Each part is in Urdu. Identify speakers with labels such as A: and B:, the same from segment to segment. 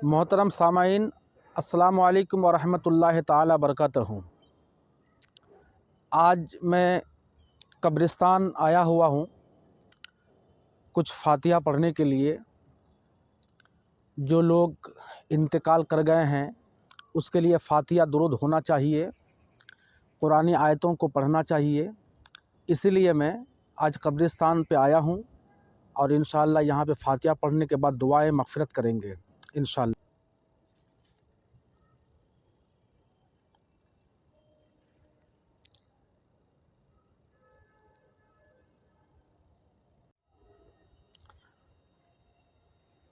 A: محترم سامعین، السلام علیکم ورحمۃ اللہ تعالی وبرکاتہ۔ آج میں قبرستان آیا ہوا ہوں کچھ فاتحہ پڑھنے کے لیے۔ جو لوگ انتقال کر گئے ہیں اس کے لیے فاتحہ درود ہونا چاہیے، قرآنی آیتوں کو پڑھنا چاہیے۔ اسی لیے میں آج قبرستان پہ آیا ہوں اور انشاءاللہ یہاں پہ فاتحہ پڑھنے کے بعد دعائیں مغفرت کریں گے انشاءاللہ۔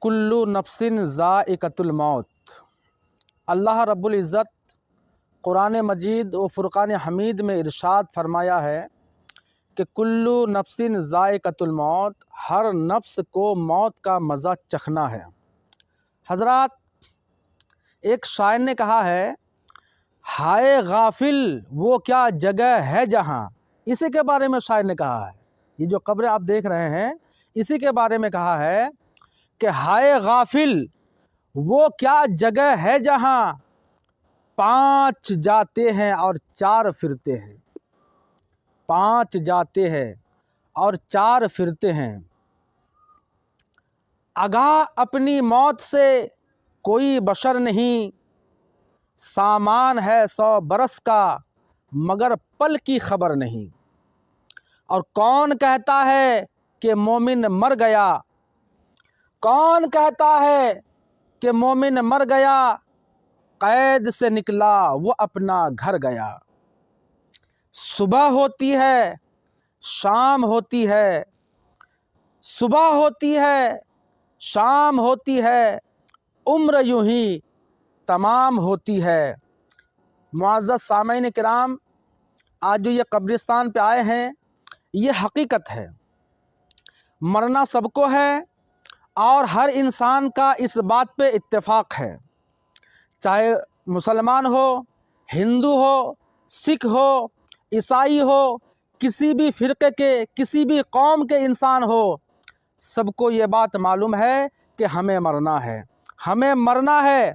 A: کلو نفس ذائقۃ الموت۔ اللہ رب العزت قرآن مجید و فرقان حمید میں ارشاد فرمایا ہے کہ کلو نفس ذائقۃ الموت، ہر نفس کو موت کا مزہ چکھنا ہے۔ حضرات، ایک شاعر نے کہا ہے، ہائے غافل وہ کیا جگہ ہے جہاں، اسی کے بارے میں شاعر نے کہا ہے۔ یہ جو قبریں آپ دیکھ رہے ہیں اسی کے بارے میں کہا ہے کہ ہائے غافل وہ کیا جگہ ہے جہاں 5 جاتے ہیں اور 4 پھرتے ہیں۔ 5 جاتے ہیں اور 4 پھرتے ہیں۔ آگاہ اپنی موت سے کوئی بشر نہیں، سامان ہے 100 برس کا مگر پل کی خبر نہیں۔ اور کون کہتا ہے کہ مومن مر گیا، کون کہتا ہے کہ مومن مر گیا، قید سے نکلا وہ اپنا گھر گیا۔ صبح ہوتی ہے شام ہوتی ہے، صبح ہوتی ہے شام ہوتی ہے، عمر یوں ہی تمام ہوتی ہے۔ معزز سامعین کرام، آج جو یہ قبرستان پہ آئے ہیں یہ حقیقت ہے، مرنا سب کو ہے اور ہر انسان کا اس بات پہ اتفاق ہے، چاہے مسلمان ہو، ہندو ہو، سکھ ہو، عیسائی ہو، کسی بھی فرقے کے، کسی بھی قوم کے انسان ہو، سب کو یہ بات معلوم ہے کہ ہمیں مرنا ہے، ہمیں مرنا ہے،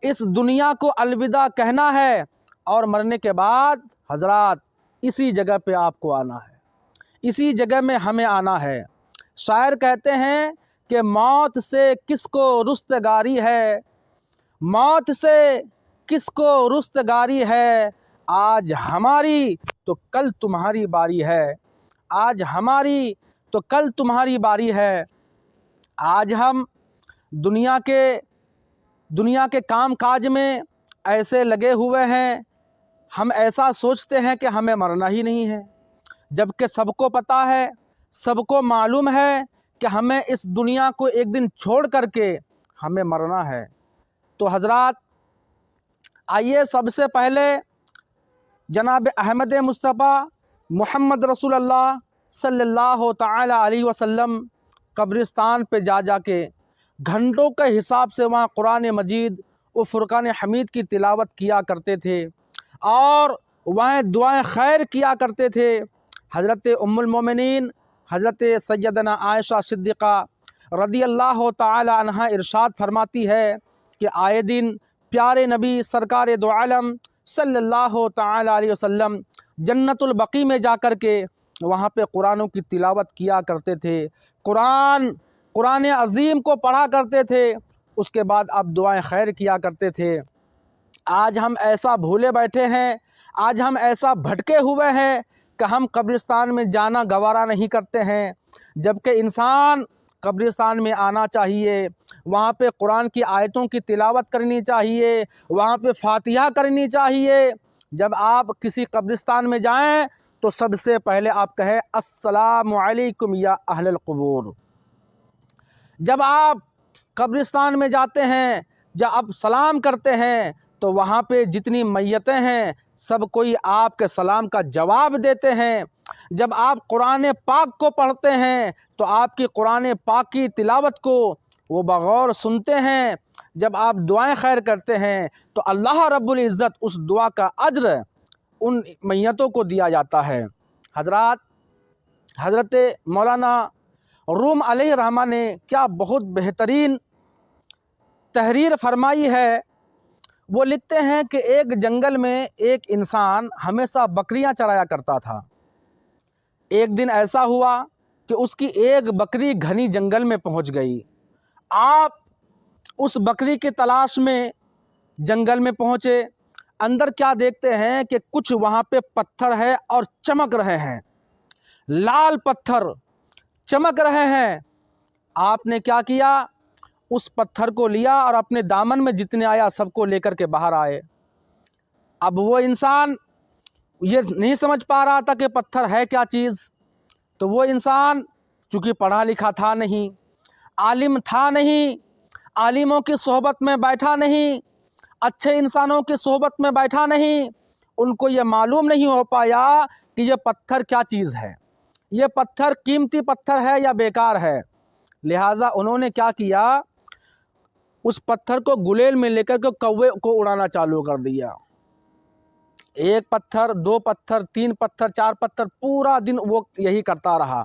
A: اس دنیا کو الوداع کہنا ہے، اور مرنے کے بعد حضرات اسی جگہ پہ آپ کو آنا ہے، اسی جگہ میں ہمیں آنا ہے۔ شاعر کہتے ہیں کہ موت سے کس کو رستگاری ہے، موت سے کس کو رستگاری ہے، آج ہماری تو کل تمہاری باری ہے، آج ہماری تو کل تمہاری باری ہے۔ آج ہم دنیا کے کام کاج میں ایسے لگے ہوئے ہیں، ہم ایسا سوچتے ہیں کہ ہمیں مرنا ہی نہیں ہے، جبکہ سب کو پتہ ہے، سب کو معلوم ہے کہ ہمیں اس دنیا کو ایک دن چھوڑ کر کے ہمیں مرنا ہے۔ تو حضرات، آئیے سب سے پہلے جناب احمد مصطفیٰ محمد رسول اللہ صلی اللہ تعالی علیہ وسلم قبرستان پہ جا کے گھنٹوں کے حساب سے وہاں قرآن مجید و فرقان حمید کی تلاوت کیا کرتے تھے اور وہاں دعائیں خیر کیا کرتے تھے۔ حضرت ام المومنین حضرت سیدنا عائشہ صدیقہ رضی اللہ تعالی عنہا ارشاد فرماتی ہے کہ آئے دن پیارے نبی سرکار دو عالم صلی اللہ تعالی علیہ وسلم جنت البقیع میں جا کر کے وہاں پہ قرآنوں کی تلاوت کیا کرتے تھے، قرآن عظیم کو پڑھا کرتے تھے، اس کے بعد آپ دعائیں خیر کیا کرتے تھے۔ آج ہم ایسا بھولے بیٹھے ہیں، آج ہم ایسا بھٹکے ہوئے ہیں کہ ہم قبرستان میں جانا گوارا نہیں کرتے ہیں، جبکہ انسان قبرستان میں آنا چاہیے، وہاں پہ قرآن کی آیتوں کی تلاوت کرنی چاہیے، وہاں پہ فاتحہ کرنی چاہیے۔ جب آپ کسی قبرستان میں جائیں تو سب سے پہلے آپ کہیں السلام علیکم یا اہل القبور۔ جب آپ قبرستان میں جاتے ہیں، جب آپ سلام کرتے ہیں تو وہاں پہ جتنی میتیں ہیں سب کوئی آپ کے سلام کا جواب دیتے ہیں۔ جب آپ قرآن پاک کو پڑھتے ہیں تو آپ کی قرآن پاک کی تلاوت کو وہ بغور سنتے ہیں۔ جب آپ دعائیں خیر کرتے ہیں تو اللہ رب العزت اس دعا کا اجر ان میتوں کو دیا جاتا ہے۔ حضرات، حضرت مولانا روم علیہ الرحمہ نے کیا بہت بہترین تحریر فرمائی ہے، وہ لکھتے ہیں کہ ایک جنگل میں ایک انسان ہمیشہ بکریاں چرایا کرتا تھا۔ ایک دن ایسا ہوا کہ اس کی ایک بکری گھنی جنگل میں پہنچ گئی۔ آپ اس بکری کی تلاش میں جنگل میں پہنچے۔ اندر کیا دیکھتے ہیں کہ کچھ وہاں پہ پتھر ہے اور چمک رہے ہیں، لال پتھر چمک رہے ہیں۔ آپ نے کیا کیا؟ اس پتھر کو لیا اور اپنے دامن میں جتنے آیا سب کو لے کر کے باہر آئے۔ اب وہ انسان یہ نہیں سمجھ پا رہا تھا کہ پتھر ہے کیا چیز، تو وہ انسان چونکہ پڑھا لکھا تھا نہیں، عالم تھا نہیں، عالموں کی صحبت میں بیٹھا نہیں، اچھے انسانوں کی صحبت میں بیٹھا نہیں، ان کو یہ معلوم نہیں ہو پایا کہ یہ پتھر کیا چیز ہے، یہ پتھر قیمتی پتھر ہے یا بیکار ہے۔ لہٰذا انہوں نے کیا کیا؟ اس پتھر کو گلیل میں لے کر کے کوے کو اڑانا چالو کر دیا۔ ایک پتھر، دو پتھر، تین پتھر، چار پتھر، پورا دن وہ یہی کرتا رہا۔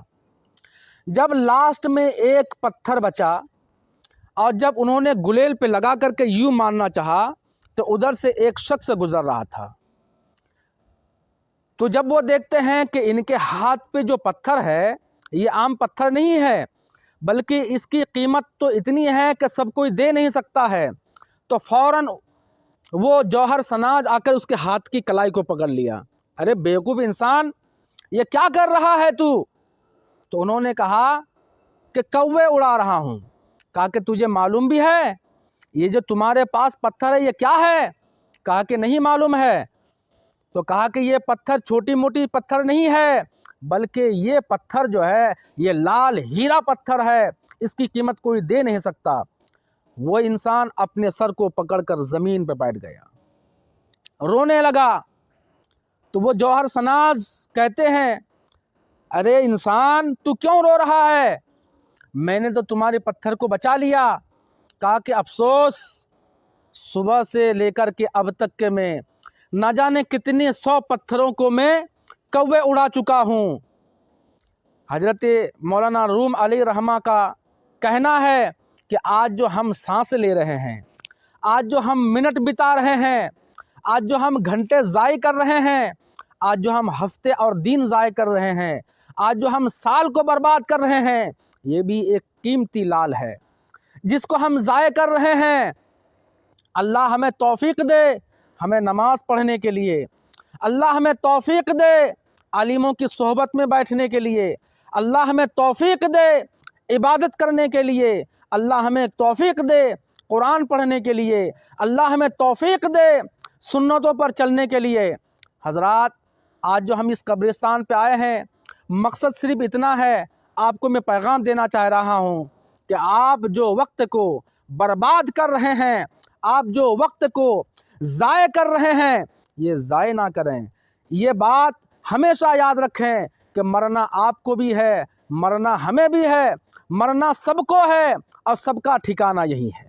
A: جب لاسٹ میں ایک پتھر بچا اور جب انہوں نے گلیل پہ لگا کر کے یوں مارنا چاہا تو ادھر سے ایک شخص گزر رہا تھا۔ تو جب وہ دیکھتے ہیں کہ ان کے ہاتھ پہ جو پتھر ہے یہ عام پتھر نہیں ہے، بلکہ اس کی قیمت تو اتنی ہے کہ سب کوئی دے نہیں سکتا ہے، تو فوراً وہ جوہر سناز آ کر اس کے ہاتھ کی کلائی کو پکڑ لیا۔ ارے بیوقوف انسان، یہ کیا کر رہا ہے تو انہوں نے کہا کہ کوے اڑا رہا ہوں۔ کہا کہ تجھے معلوم بھی ہے یہ جو تمہارے پاس پتھر ہے یہ کیا ہے؟ کہا کہ نہیں معلوم ہے۔ تو کہا کہ یہ پتھر چھوٹی موٹی پتھر نہیں ہے، بلکہ یہ پتھر جو ہے یہ لال ہیرا پتھر ہے، اس کی قیمت کوئی دے نہیں سکتا۔ وہ انسان اپنے سر کو پکڑ کر زمین پہ بیٹھ گیا، رونے لگا۔ تو وہ جوہر سناز کہتے ہیں، ارے انسان تو کیوں رو رہا ہے؟ میں نے تو تمہارے پتھر کو بچا لیا۔ کہا کہ افسوس، صبح سے لے کر کے اب تک کے میں نہ جانے کتنے 100 پتھروں کو میں کوے اڑا چکا ہوں۔ حضرت مولانا روم علیہ رحمہ کا کہنا ہے کہ آج جو ہم سانس لے رہے ہیں، آج جو ہم منٹ بتا رہے ہیں، آج جو ہم گھنٹے ضائع کر رہے ہیں، آج جو ہم ہفتے اور دن ضائع کر رہے ہیں، آج جو ہم سال کو برباد کر رہے ہیں، یہ بھی ایک قیمتی لال ہے جس کو ہم ضائع کر رہے ہیں۔ اللہ ہمیں توفیق دے ہمیں نماز پڑھنے کے لیے، اللہ ہمیں توفیق دے عالموں کی صحبت میں بیٹھنے کے لیے، اللہ ہمیں توفیق دے عبادت کرنے کے لیے، اللہ ہمیں توفیق دے قرآن پڑھنے کے لیے، اللہ ہمیں توفیق دے سنتوں پر چلنے کے لیے۔ حضرات، آج جو ہم اس قبرستان پہ آئے ہیں، مقصد صرف اتنا ہے، آپ کو میں پیغام دینا چاہ رہا ہوں کہ آپ جو وقت کو برباد کر رہے ہیں، آپ جو وقت کو ضائع کر رہے ہیں، یہ ضائع نہ کریں۔ یہ بات ہمیشہ یاد رکھیں کہ مرنا آپ کو بھی ہے، مرنا ہمیں بھی ہے، مرنا سب کو ہے، اور سب کا ٹھکانہ یہی ہے،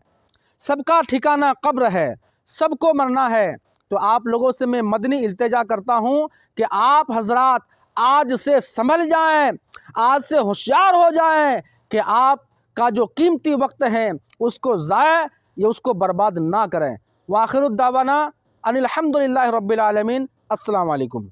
A: سب کا ٹھکانہ قبر ہے، سب کو مرنا ہے۔ تو آپ لوگوں سے میں مدنی التجا کرتا ہوں کہ آپ حضرات آج سے سنبھل جائیں، آج سے ہوشیار ہو جائیں کہ آپ کا جو قیمتی وقت ہے اس کو ضائع یا اس کو برباد نہ کریں۔ وآخر الدعوانا ان الحمد للہ رب العالمین۔ السلام علیکم۔